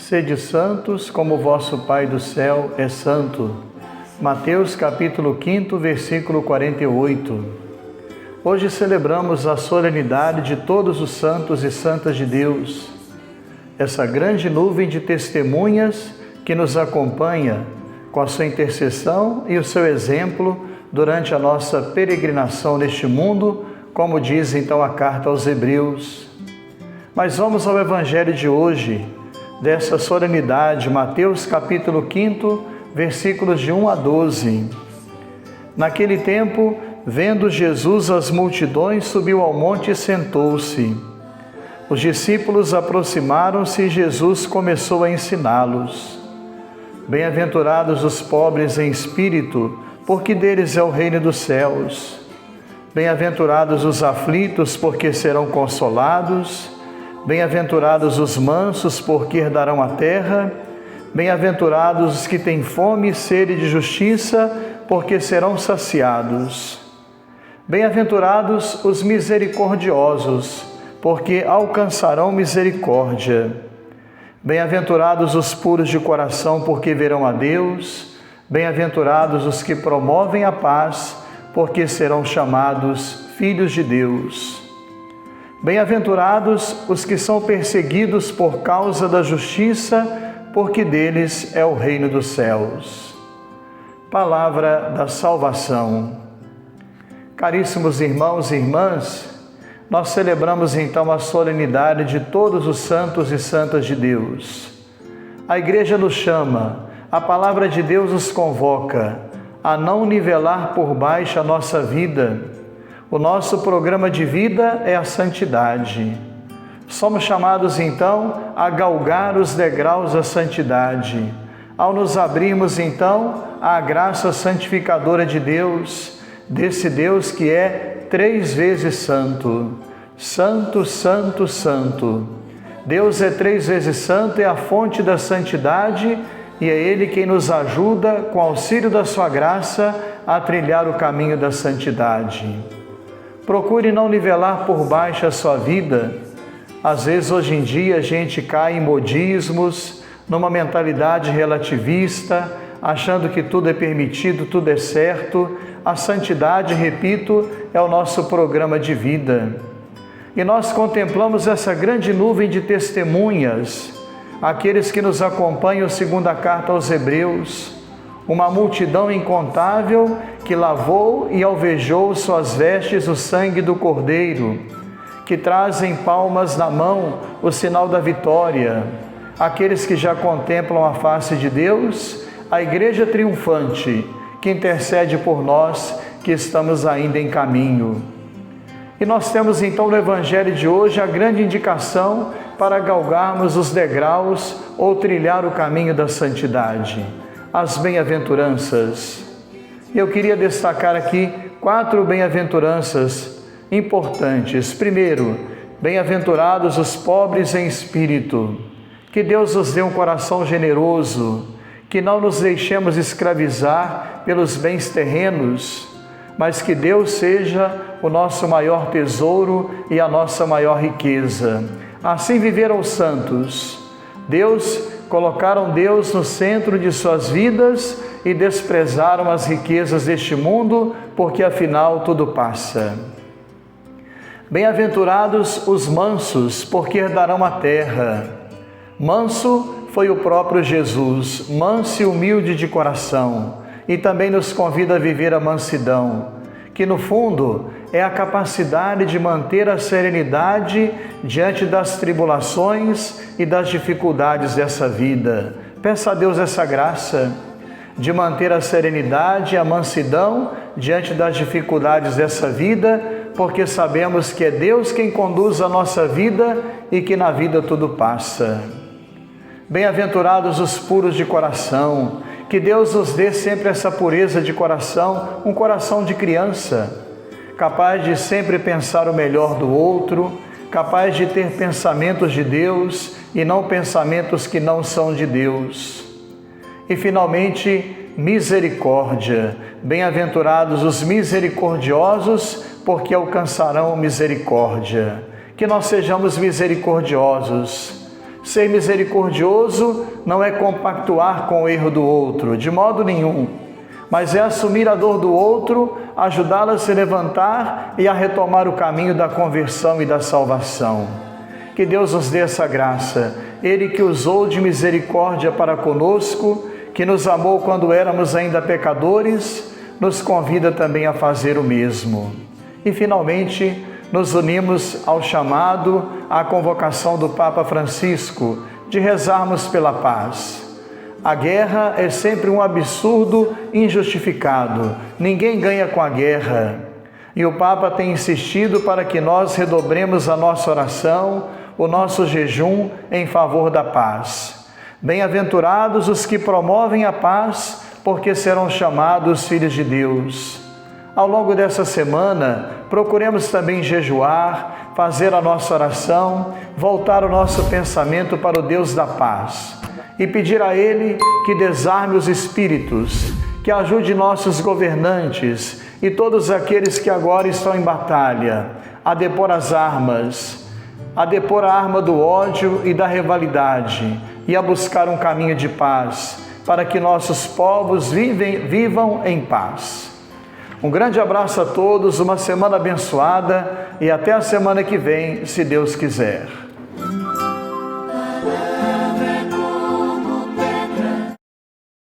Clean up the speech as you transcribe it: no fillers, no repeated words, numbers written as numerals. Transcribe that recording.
Sede santos, como vosso Pai do céu é santo. Mateus capítulo 5, versículo 48. Hoje celebramos a solenidade de todos os santos e santas de Deus. Essa grande nuvem de testemunhas que nos acompanha com a sua intercessão e o seu exemplo durante a nossa peregrinação neste mundo, como diz então a carta aos Hebreus. Mas vamos ao Evangelho de hoje, dessa solenidade, Mateus capítulo 5, versículos de 1 a 12. Naquele tempo, vendo Jesus as multidões, subiu ao monte e sentou-se. Os discípulos aproximaram-se e Jesus começou a ensiná-los. Bem-aventurados os pobres em espírito, porque deles é o reino dos céus. Bem-aventurados os aflitos, porque serão consolados. Bem-aventurados os mansos, porque herdarão a terra. Bem-aventurados os que têm fome e sede de justiça, porque serão saciados. Bem-aventurados os misericordiosos, porque alcançarão misericórdia. Bem-aventurados os puros de coração, porque verão a Deus. Bem-aventurados os que promovem a paz, porque serão chamados filhos de Deus. Bem-aventurados os que são perseguidos por causa da justiça, porque deles é o reino dos céus. Palavra da salvação. Caríssimos irmãos e irmãs, nós celebramos então a solenidade de todos os santos e santas de Deus. A Igreja nos chama, a Palavra de Deus nos convoca a não nivelar por baixo a nossa vida. O nosso programa de vida é a santidade. Somos chamados então a galgar os degraus da santidade, ao nos abrirmos então à graça santificadora de Deus, desse Deus que é 3 vezes santo. Santo, santo, santo. Deus é 3 vezes santo, é a fonte da santidade e é Ele quem nos ajuda, com auxílio da sua graça, a trilhar o caminho da santidade. Procure não nivelar por baixo a sua vida. Às vezes, hoje em dia, a gente cai em modismos, numa mentalidade relativista, achando que tudo é permitido, tudo é certo. A santidade, repito, é o nosso programa de vida. E nós contemplamos essa grande nuvem de testemunhas, aqueles que nos acompanham segundo a carta aos Hebreus, uma multidão incontável que lavou e alvejou suas vestes o sangue do Cordeiro, que trazem palmas na mão o sinal da vitória, aqueles que já contemplam a face de Deus, a Igreja triunfante, que intercede por nós que estamos ainda em caminho. E nós temos então no Evangelho de hoje a grande indicação para galgarmos os degraus ou trilhar o caminho da santidade, as bem-aventuranças. Eu queria destacar aqui 4 bem-aventuranças importantes. Primeiro, bem-aventurados os pobres em espírito. Que Deus nos dê um coração generoso, que não nos deixemos escravizar pelos bens terrenos, mas que Deus seja o nosso maior tesouro e a nossa maior riqueza. Assim viveram os santos. Colocaram Deus no centro de suas vidas e desprezaram as riquezas deste mundo, porque afinal tudo passa. Bem-aventurados os mansos, porque herdarão a terra. Manso foi o próprio Jesus, manso e humilde de coração, e também nos convida a viver a mansidão, que no fundo é a capacidade de manter a serenidade diante das tribulações e das dificuldades dessa vida. Peça a Deus essa graça de manter a serenidade e a mansidão diante das dificuldades dessa vida, porque sabemos que é Deus quem conduz a nossa vida e que na vida tudo passa. Bem-aventurados os puros de coração, que Deus nos dê sempre essa pureza de coração, um coração de criança, capaz de sempre pensar o melhor do outro, capaz de ter pensamentos de Deus e não pensamentos que não são de Deus. E finalmente, misericórdia. Bem-aventurados os misericordiosos, porque alcançarão misericórdia. Que nós sejamos misericordiosos, Ser misericordioso não é compactuar com o erro do outro, de modo nenhum, mas é assumir a dor do outro, ajudá-lo a se levantar e a retomar o caminho da conversão e da salvação. Que Deus nos dê essa graça, Ele que usou de misericórdia para conosco, que nos amou quando éramos ainda pecadores, nos convida também a fazer o mesmo. E finalmente, nos unimos ao chamado, à convocação do Papa Francisco, de rezarmos pela paz. A guerra é sempre um absurdo injustificado. Ninguém ganha com a guerra. E o Papa tem insistido para que nós redobremos a nossa oração, o nosso jejum em favor da paz. Bem-aventurados os que promovem a paz, porque serão chamados filhos de Deus. Ao longo dessa semana, procuremos também jejuar, fazer a nossa oração, voltar o nosso pensamento para o Deus da paz e pedir a Ele que desarme os espíritos, que ajude nossos governantes e todos aqueles que agora estão em batalha a depor as armas, a depor a arma do ódio e da rivalidade e a buscar um caminho de paz, para que nossos povos vivam em paz. Um grande abraço a todos, uma semana abençoada e até a semana que vem, se Deus quiser.